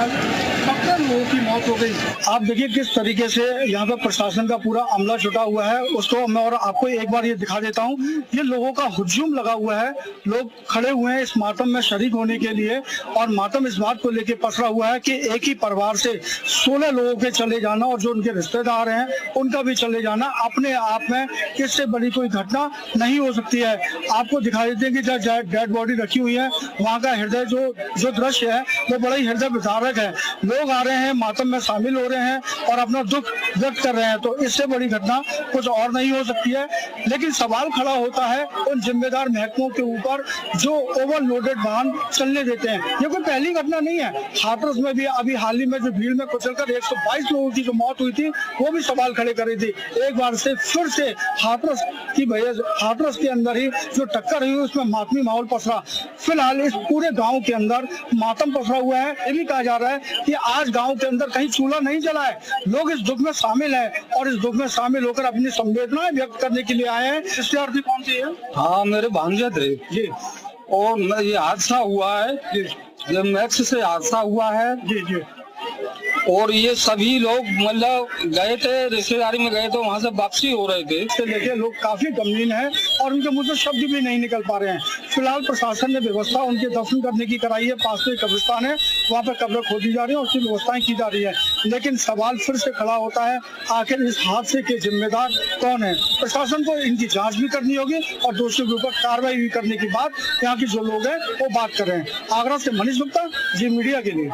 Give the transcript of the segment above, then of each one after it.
17 लोगों की मौत हो गई। आप देखिए किस तरीके से यहाँ पर प्रशासन का पूरा अमला जुटा हुआ है, उसको मैं और आपको एक बार ये दिखा देता हूँ। ये लोगों का हुजूम लगा हुआ है, लोग खड़े हुए हैं इस मातम में शरीक होने के लिए, और मातम इस बात को लेकर पसरा हुआ है कि एक ही परिवार से 16 लोगों के चले जाना और जो उनके रिश्तेदार हैं उनका भी चले जाना अपने आप में इससे बड़ी कोई घटना नहीं हो सकती है। आपको दिखा देते हैं कि जहाँ डेड बॉडी रखी हुई है वहाँ का हृदय जो दृश्य है वो बड़ा ही हृदय विदारक है। लोग आ रहे हैं, मातम में शामिल हो रहे हैं और अपना दुख व्यक्त कर रहे हैं, तो इससे बड़ी घटना कुछ और नहीं हो सकती है। लेकिन सवाल खड़ा होता है उन जिम्मेदार महकमों के ऊपर जो ओवरलोडेड वाहन चलने देते हैं। ये कोई पहली घटना नहीं है, हाथरस में भी अभी हाल ही में जो भीड़ में कुचलकर 122 लोगों की जो मौत हुई थी वो भी सवाल खड़े कर रही थी। एक बार से फिर से हाथरस के अंदर ही जो टक्कर हुई उसमें मातमी माहौल पसरा। फिलहाल इस पूरे गांव के अंदर मातम पसरा हुआ है। ये भी कहा जा रहा है कि आज गांव के अंदर कहीं चूल्हा नहीं जला है, लोग इस दुख में शामिल हैं और इस दुख में शामिल होकर अपनी संवेदनाएं व्यक्त करने के लिए आए हैं। शिष्यार्थी कौन सी है? हाँ, मेरे भांजे थे जी, और ये हादसा हुआ है जी, ये मैक्स से हादसा हुआ है जी जी। और ये सभी लोग मतलब गए थे, रिश्तेदारी में गए थे, वहाँ से वापसी हो रहे थे। इससे लेके लोग काफी गमगीन हैं और उनके मुंह से शब्द भी नहीं निकल पा रहे हैं। फिलहाल प्रशासन ने व्यवस्था उनके दफन करने की कराई है, पास में कब्रिस्तान है, वहाँ पर कब्र खोदी जा रही है, उसकी व्यवस्थाएं की जा रही है। लेकिन सवाल फिर से खड़ा होता है, आखिर इस हादसे के जिम्मेदार कौन है? प्रशासन को इनकी जाँच भी करनी होगी और दोषियों के ऊपर कार्रवाई भी करने की बात यहाँ के जो लोग हैं वो बात कर रहे हैं। आगरा से मनीष गुप्ता, जी मीडिया के लिए।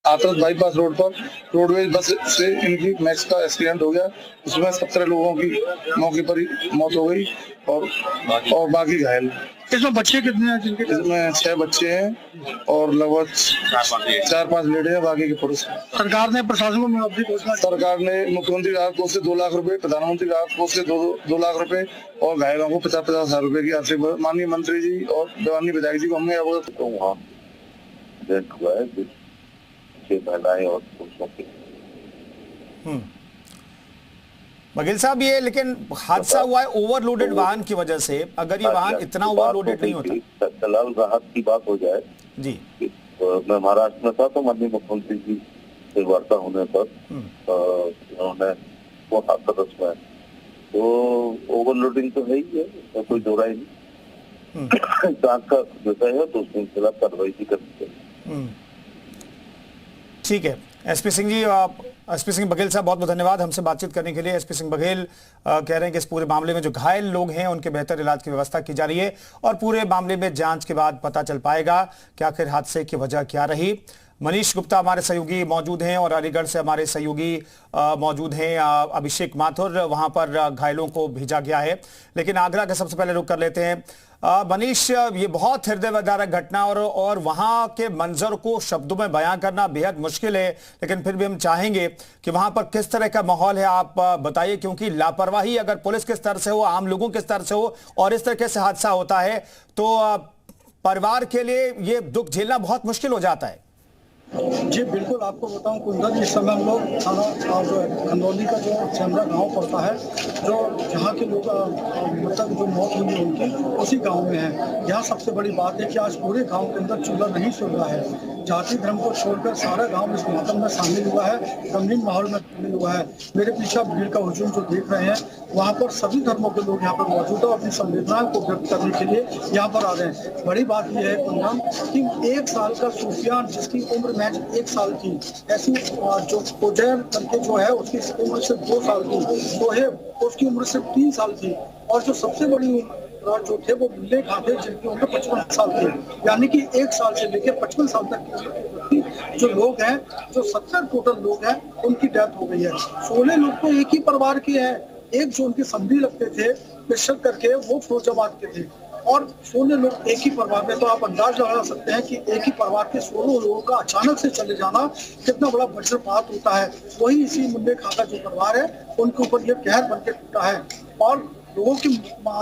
हाथरस बाईपास रोड पर रोडवेज बस से इनकी मैक्स का एक्सीडेंट हो गया, उसमें 17 लोगों की मौके पर ही मौत हो गई और बाकी घायल। इसमें बच्चे कितने हैं? जिनके इसमें 6 बच्चे हैं और लगभग 4-5 लेडी हैं, बाकी के पुरुष। सरकार ने प्रशासन को मुआवजे घोषणा, सरकार ने मुख्यमंत्री राहत कोष से 2 लाख रुपए, प्रधानमंत्री राहत कोष से 2 लाख रुपए और घायलों को 50-50 हजार रुपए की आर्थिक माननीय मंत्री जी और देवानी विधायक जी को हमने अवगत हुआ है महिलाएं और पुरुषों की। बघेल साहब, ये लेकिन हादसा हुआ है ओवरलोडेड वाहन की वजह से। अगर ये वाहन इतना ओवरलोडेड नहीं होता, दलाल राहत की बात हो जाए जी, मैं महाराष्ट्र में था तो माननीय मुख्यमंत्री जी से वार्ता होने पर उन्होंने वो हाथरस में तो ओवरलोडिंग तो है ही है, कोई दो राय नहीं। जांच का विषय है तो उसमें खिलाफ कार्रवाई भी करनी चाहिए। ठीक है। एसपी सिंह जी, एसपी सिंह बघेल साहब, बहुत बहुत धन्यवाद हमसे बातचीत करने के लिए। एसपी सिंह बघेल कह रहे हैं कि इस पूरे मामले में जो घायल लोग हैं उनके बेहतर इलाज की व्यवस्था की जा रही है और पूरे मामले में जांच के बाद पता चल पाएगा कि आखिर हादसे की वजह क्या रही। मनीष गुप्ता हमारे सहयोगी मौजूद हैं और अलीगढ़ से हमारे सहयोगी मौजूद हैं अभिषेक माथुर, वहां पर घायलों को भेजा गया है। लेकिन आगरा का सबसे पहले रुख कर लेते हैं। मनीष, ये बहुत हृदय विदारक घटना और वहां के मंजर को शब्दों में बयां करना बेहद मुश्किल है, लेकिन फिर भी हम चाहेंगे कि वहां पर किस तरह का माहौल है आप बताइए, क्योंकि लापरवाही अगर पुलिस के स्तर से हो, आम लोगों के स्तर से हो और इस तरीके से हादसा होता है तो परिवार के लिए ये दुख झेलना बहुत मुश्किल हो जाता है। जी बिल्कुल, आपको बताऊं कुंदन, इस समय हम लोग थाना जो है खंदौली का जो चंद्रा गांव पड़ता है, जो जहां के लोग मतलब जो मौत हुई उनकी उसी गांव में है। यहाँ सबसे बड़ी बात है कि आज पूरे गांव के अंदर चूल्हा नहीं सुल रहा है। जाति धर्म को छोड़कर सारा गांव इस मातम में शामिल हुआ है, गमगीन माहौल में शामिल हुआ है। मेरे पीछे भीड़ का हुजूम जो देख रहे हैं, वहाँ पर सभी धर्मों के लोग यहाँ पर मौजूद है और अपनी संवेदनाओं को व्यक्त करने के लिए यहाँ पर आ रहे हैं। बड़ी बात यह है कुंदन कि 1 साल का सूफियान जिसकी उम्र मैच 1 साल की, ऐसी जो उजैर करके जो है उसकी उम्र सिर्फ 2 साल की, सोहेब उसकी उम्र सिर्फ 3 साल थी और जो सबसे बड़ी जो थे वो बुल्ले खां थे जिनकी उम्र 55 साल थी। यानी कि 1 साल से लेकर 55 साल तक जो लोग हैं, जो 70 टोटल लोग हैं, उनकी डेथ हो गई है। 16 लोग तो एक ही परिवार के हैं, एक जो उनके संबंधी लगते थे पिछड़ करके वो फिरोजाबाद के थे और 16 लोग एक ही परिवार में। तो आप अंदाज लगा सकते हैं कि एक ही परिवार के 16 लोगों का अचानक से चले जाना कितना बड़ा वज्रपात होता है। वही इसी मुल्ले खां का जो परिवार है उनके ऊपर ये कहर बन के टूटा है और लोगों की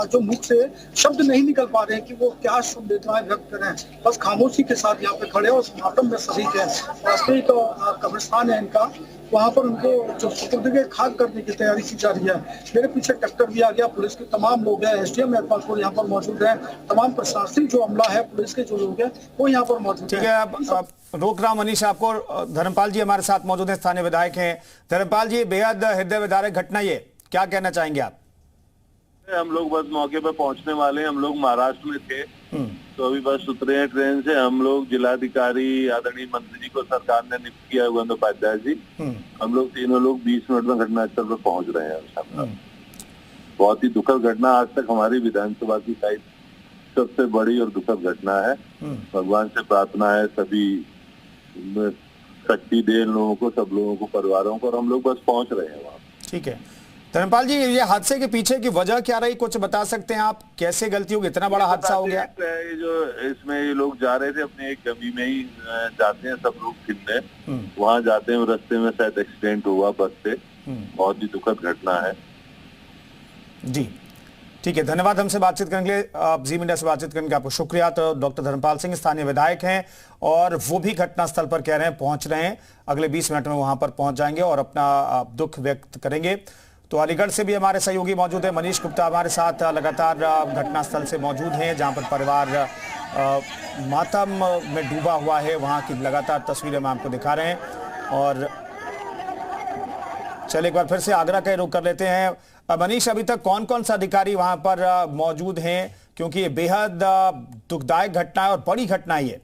जो मुख से शब्द नहीं निकल पा रहे हैं कि वो क्या संवेदनाएं व्यक्त करें। बस खामोशी के साथ यहाँ पे खड़े और मातम में शरीक है। रास्ते तो कब्रिस्तान है इनका, वहाँ पर उनको जो सुपुर्दगी खाक करने की तैयारी की जा रही है। मेरे पीछे ट्रैक्टर भी आ गया, पुलिस के तमाम लोग हैं, SDM मेहरपालपुर यहाँ पर मौजूद है, तमाम प्रशासनिक जो अमला है, पुलिस के जो लोग हैं वो यहाँ पर मौजूद ठीक है। अब रोक रहा हूं मनीष आपको। धर्मपाल जी हमारे साथ मौजूद हैं, स्थानीय विधायक हैं। धर्मपाल जी, बेहद हृदय विदारक घटना, ये क्या कहना चाहेंगे आप? हम लोग बस मौके पर पहुंचने वाले हैं। हम लोग महाराष्ट्र में थे, तो अभी बस उतरे हैं ट्रेन से। हम लोग जिलाधिकारी आदरणीय मंत्री जी को सरकार ने नियुक्त किया, बंदोपाध्याय जी, हम लोग तीनों लोग 20 मिनट में घटनास्थल पर पहुंच रहे हैं। बहुत ही दुखद घटना, आज तक हमारी विधानसभा की शायद सबसे बड़ी और दुखद घटना है। भगवान से प्रार्थना है सभी शक्ति दे लोगों को, सब लोगों को, परिवारों को, और हम लोग बस पहुंच रहे हैं वहाँ। ठीक है धर्मपाल जी, ये हादसे के पीछे की वजह क्या रही, कुछ बता सकते हैं आप? कैसे गलती होगी, इतना बड़ा हादसा हो गया? ये जो इसमें ये लोग जा रहे थे अपने एक गमी में ही जाते हैं सब लोग फिरने, वहाँ जाते हैं, रास्ते में शायद एक्सीडेंट हुआ बस से। बहुत ही दुखद घटना है जी। ठीक है, धन्यवाद हमसे बातचीत करने के लिए, जी मीडिया से बातचीत करने के आपको शुक्रिया। तो डॉक्टर धर्मपाल सिंह स्थानीय विधायक हैं और वो भी घटनास्थल पर कह रहे हैं पहुंच रहे हैं, अगले 20 मिनट में वहां पर पहुंच जाएंगे और अपना दुख व्यक्त करेंगे। तो अलीगढ़ से भी हमारे सहयोगी मौजूद है, मनीष गुप्ता हमारे साथ लगातार घटनास्थल से मौजूद हैं, जहां पर परिवार मातम में डूबा हुआ है। वहां की लगातार तस्वीरें हम आपको दिखा रहे हैं। और चलिए एक बार फिर से आगरा का रुख कर लेते हैं। मनीष, अभी तक कौन कौन सा अधिकारी वहां पर मौजूद हैं, क्योंकि ये बेहद दुखदायक घटना है और बड़ी घटना है ये?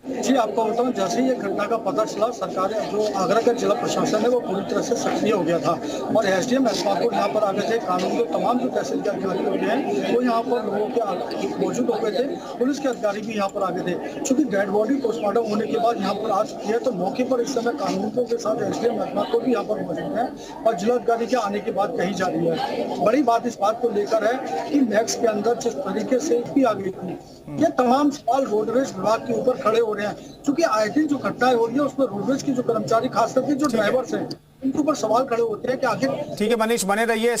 जी, आपको बताऊं, जैसे ही ये घटना का पता चला, सरकार जो आगरा का जिला प्रशासन है वो पूरी तरह से सक्रिय हो गया था और SDM मेहरपालपुर यहाँ पर आ गए थे। कानून के तमाम जो तहसील के अधिकारी होते हैं वो यहाँ पर लोगों के मौजूद हो गए थे। पुलिस के अधिकारी भी यहाँ पर आ गए थे। चूंकि डेड बॉडी पोस्टमार्टम होने के बाद यहाँ पर आ चुकी है, तो मौके पर इस समय कानूनों के साथ SDM मेहरपालपुर भी यहाँ पर मौजूद है और जिलाधिकारी के आने की बात कही जा रही है। बड़ी बात इस बात को लेकर है कि मैक्स के अंदर जिस तरीके से भी आ गई थी, ये तमाम सवाल रोडवेज विभाग के ऊपर खड़े हो रहे हैं। क्योंकि आई दिन जो घटनाएं हो रही है उसमें रोडवेज के जो कर्मचारी, खास करके जो ड्राइवर्स हैं, उनके ऊपर सवाल खड़े होते हैं कि आखिर। ठीक है मनीष, बने रहिए।